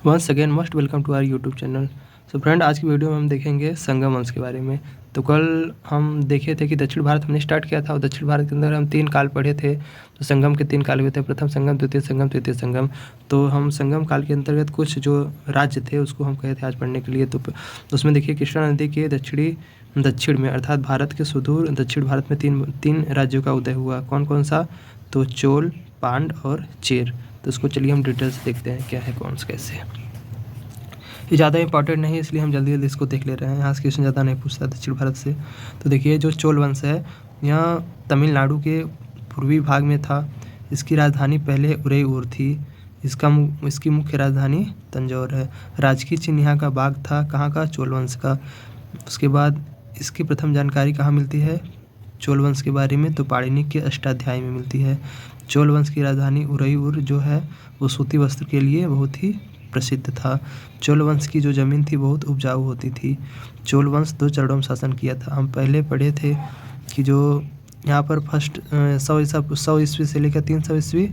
Once again must welcome to our YouTube channel. So friend, आज की video में हम देखेंगे संगम वंश के बारे में। तो कल हम देखे थे कि दक्षिण भारत हमने स्टार्ट किया था और दक्षिण भारत के अंदर हम 3 काल पढ़े थे। तो संगम के 3 काल हुए थे, प्रथम संगम, द्वितीय संगम, तृतीय संगम। तो हम संगम काल के अंतर्गत कुछ जो राज्य थे उसको हम कहे थे आज पढ़ने के लिए। तो उसमें देखिए, कृष्णा नदी के दक्षिण में अर्थात भारत के सुदूर दक्षिण भारत में तीन राज्यों का उदय हुआ। कौन कौन सा? तो चोल, पांड और चेर। तो उसको चलिए हम डिटेल से देखते हैं क्या है, कौन सा कैसे है। ये ज़्यादा इंपॉर्टेंट नहीं है, इसलिए हम जल्दी जल्दी इसको देख ले रहे हैं। यहाँ से क्वेश्चन ज़्यादा नहीं पूछता दक्षिण भारत से। तो देखिए, जो चोल वंश है यह तमिलनाडु के पूर्वी भाग में था। इसकी राजधानी पहले उरैयूर थी। इसकी मुख्य राजधानी तंजौर है। राजकीय चिन्ह यहाँ का बाघ था। कहाँ का? चोल वंश का। उसके बाद इसकी प्रथम जानकारी कहाँ मिलती है चोल वंश के बारे में? तो पाणिनि के अष्टाध्यायी में मिलती है। चोल वंश की राजधानी उरैयूर जो है वो सूती वस्त्र के लिए बहुत ही प्रसिद्ध था। चोल वंश की जो ज़मीन थी बहुत उपजाऊ होती थी। चोल वंश 2 चरणों में शासन किया था। हम पहले पढ़े थे कि जो यहाँ पर फर्स्ट 100 ईस्वी से लेकर 300 ईस्वी,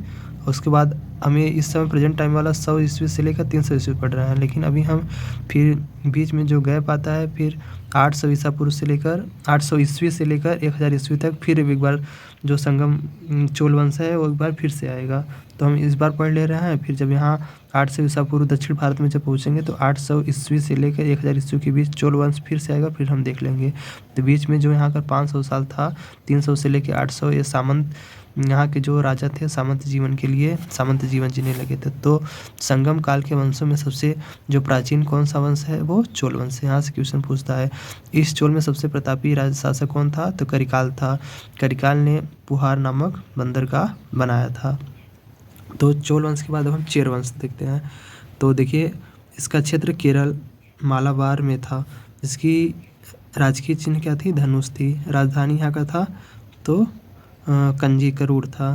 उसके बाद हमें इस समय प्रेजेंट टाइम वाला 100 ईस्वी से लेकर 300 ईस्वी पढ़ रहे हैं। लेकिन अभी हम फिर बीच में जो गैप आता है, फिर 800 ईसा पूर्व से लेकर 800 ईस्वी से लेकर 1000 ईस्वी तक फिर एक बार जो संगम चोल वंश है वो एक बार फिर से आएगा। तो हम इस बार पढ़ ले रहे हैं। फिर जब यहाँ 800 ईसा पूर्व दक्षिण भारत में जब पहुँचेंगे तो 800 ईस्वी से लेकर 1000 ईस्वी के बीच चोल वंश फिर से आएगा, फिर हम देख लेंगे। तो बीच में जो यहाँ का 500 साल था, 300 से लेकर 800, ये सामंत यहाँ के जो राजा थे सामंत जीवन के लिए सामंत जीवन जीने लगे थे। तो संगम काल के वंशों में सबसे जो प्राचीन कौन सा वंश है वो चोल वंश है। यहाँ से क्वेश्चन पूछता है, इस चोल में सबसे प्रतापी राज शासक कौन था? तो करिकाल था। करिकाल ने पुहार नामक बंदरगाह बनाया था। तो चोल वंश के बाद अब हम चेर वंश देखते हैं। तो देखिए, इसका क्षेत्र केरल मालाबार में था। इसकी राजकीय चिन्ह क्या थी? धनुष थी। राजधानी यहाँ का था तो कंजीकरूर था।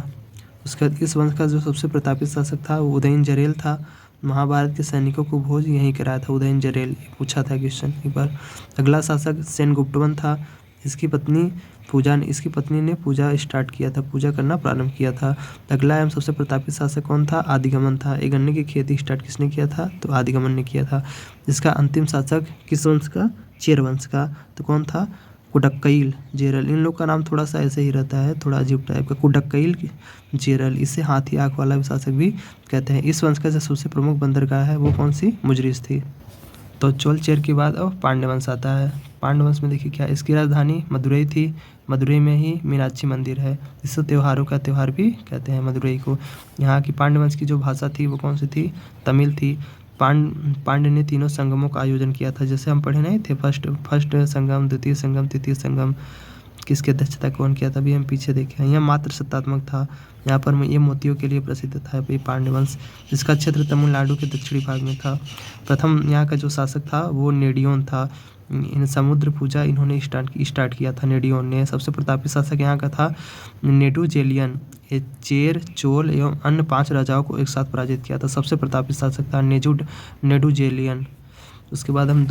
उसके बाद इस वंश का जो सबसे प्रतापी शासक था वो उदयन जरेल था। महाभारत के सैनिकों को भोज यहीं कराया था उदयन जरेल। पूछा था क्वेश्चन एक बार। अगला शासक सेनगुप्तवन था। इसकी पत्नी ने पूजा स्टार्ट किया था, पूजा करना प्रारंभ किया था। अगला एवं सबसे प्रतापी शासक कौन था? आदिगमन था। ये गन्ने की खेती स्टार्ट किसने किया था? तो आदिगमन ने किया था। इसका अंतिम शासक किस वंश का? चेर वंश का। तो कौन था? कुडक्कईल जेरल। इन लोग का नाम थोड़ा सा ऐसे ही रहता है, थोड़ा अजीब टाइप का। कुडक्कईल जेरल, इसे हाथी आँख वाला शासक भी कहते हैं। इस वंश का जो सबसे प्रमुख बंदरगाह है वो कौन सी? मुजरिस थी। तो चोल चेर के बाद अब पांड्य वंश आता है। पांड्य वंश में देखिए क्या, इसकी राजधानी मदुरई थी। मदुरई में ही मीनाक्षी मंदिर है। इसे त्योहारों का त्यौहार भी कहते हैं मदुरई को। यहाँ की पांड्य वंश की जो भाषा थी वो कौन सी थी? तमिल थी। पांड्य ने 3 संगमों का आयोजन किया था, जैसे हम पढ़े नहीं थे, फर्स्ट संगम, द्वितीय संगम, तृतीय संगम। किसकी अध्यक्षता कौन किया था? अभी हम पीछे देखे हैं। यह मात्र सत्तात्मक था। यहाँ पर ये मोतियों के लिए प्रसिद्ध था ये पांड्य वंश। इसका क्षेत्र तमिलनाडु के दक्षिणी भाग में था। प्रथम यहाँ का जो शासक था वो नेडियोन था। इन समुद्र पूजा इन्होंने स्टार्ट किया था नेडियोन ने। सबसे प्रतापी शासक यहाँ का था नेडुजेलियन। ये चेर, चोल एवं अन्य 5 राजाओं को एक साथ पराजित किया था। सबसे प्रतापी शासक था नेडुजेलियन। उसके बाद हम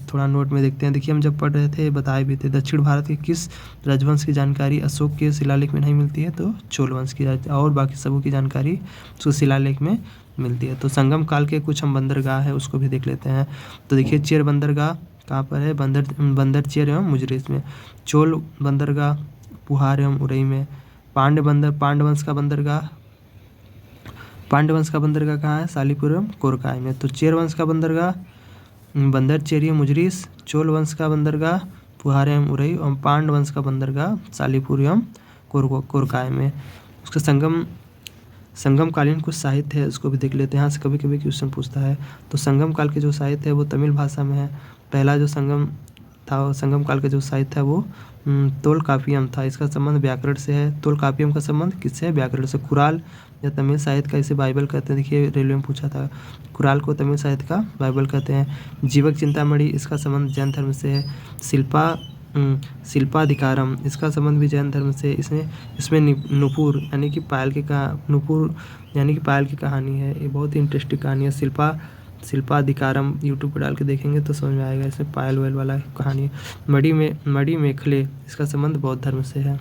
थोड़ा नोट में देखते हैं। देखिए, हम जब पढ़ रहे थे बताए भी थे, दक्षिण भारत के किस राजवंश की जानकारी अशोक के शिलालेख में नहीं मिलती है? तो चोल वंश की। और बाकी सबों की जानकारी उसको शिलालेख में मिलती है। तो संगम काल के कुछ हम बंदरगाह है उसको भी देख लेते हैं। तो देखिए, चेर बंदरगाह कहाँ पर है? बंदर चेर एवं मुजरिस में। चोल बंदरगाह पुहार एवं उरई में। पांडवंश का बंदरगाह कहाँ है? सालीपुर एवं कोरकाय में। तो चेर वंश का बंदरगाह बंदर चेरी मुजरिस। चोल वंश का बंदरगाह पुहार एवं उरई और पांड वंश का बंदरगाह सालीपुर एवं कोरकाय में। उसका संगम कालीन कुछ साहित्य है उसको भी देख लेते हैं। यहाँ से कभी कभी क्वेश्चन पूछता है। तो संगम काल के जो साहित्य है वो तमिल भाषा में है। पहला जो संगम काल का जो साहित्य है वो तोलकापियम था। इसका संबंध व्याकरण से है। तोलकापियम का संबंध किससे है? व्याकरण से। कुराल या तमिल साहित्य का इसे बाइबल कहते हैं। देखिए, रेलवे में पूछा था, कुराल को तमिल साहित्य का बाइबल कहते हैं। जीवक चिंतामणि, इसका संबंध जैन धर्म से है। शिल्पाधिकारम, इसका संबंध भी जैन धर्म से। इसमें नुपुर यानी कि पायल की कहानी है। ये बहुत ही इंटरेस्टिंग कहानी है। शिल्पाधिकारम यूट्यूब पर डाल के देखेंगे तो समझ में आएगा। इसमें पायल वाला कहानी है। मणि मेखले, इसका संबंध बौद्ध धर्म से है।